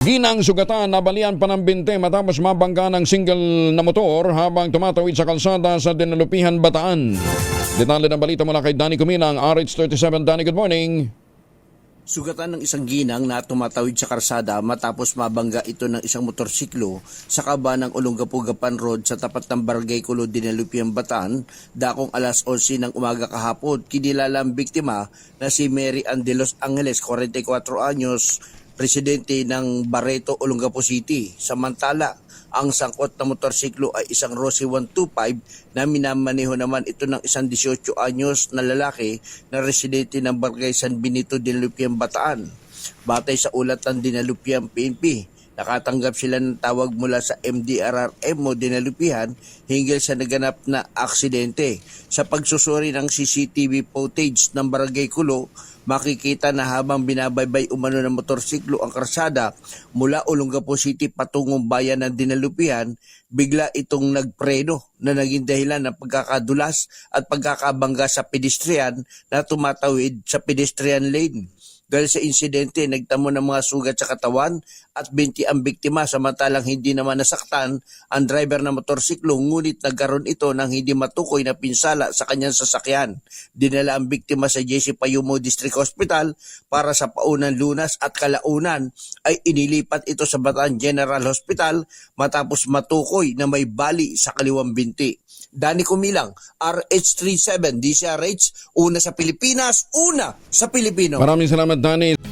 Ginang sugatan, nabalian pa ng binte matapos mabangga ng single na motor habang tumatawid sa kalsada sa Dinalupihan, Bataan. Detalye ng balita mula kay Danny Cuminang, RH37. Danny, good morning. Sugatan ng isang ginang na tumatawid sa karsada matapos mabangga ito ng isang motorsiklo sa kaba ng Olongapo-Gapan Road sa tapat ng Barangay Kulo, Dinalupihan, Bataan, dakong alas 11 ng umaga kahapon. Kinilala ang biktima na si Mary Ann de Los Angeles, 44 anyos, residente ng Barreto, Olongapo City. Samantala, ang sangkot na motorsiklo ay isang Rossi 125 na minamaneho naman ito ng isang 18 anyos na lalaki na residente ng Barangay San Benito, Dinalupihan, Bataan. Batay sa ulat ng Dinalupihan PNP, nakatanggap sila ng tawag mula sa MDRRMO Dinalupihan hinggil sa naganap na aksidente. Sa pagsusuri ng CCTV footage ng Barangay Kulo, makikita na habang binabaybay umano ng motorsiklo ang karsada mula Olongapo City patungong bayan ng Dinalupihan, bigla itong nagpreno na naging dahilan ng pagkakadulas at pagkakabangga sa pedestrian na tumatawid sa pedestrian lane. Dahil sa insidente, nagtamo ng mga sugat sa katawan at 20 ang biktima, samantalang hindi naman nasaktan ang driver ng motorsiklo, ngunit nagkaroon ito ng hindi matukoy na pinsala sa kanyang sasakyan. Dinala ang biktima sa JC Payumo District Hospital para sa paunang lunas at kalaunan ay inilipat ito sa Bataan General Hospital matapos matukoy na may bali sa kaliwang binti. Danny Cuminang, RH37, DCRH, una sa Pilipinas, una sa Pilipino. Maraming salamat, Danny.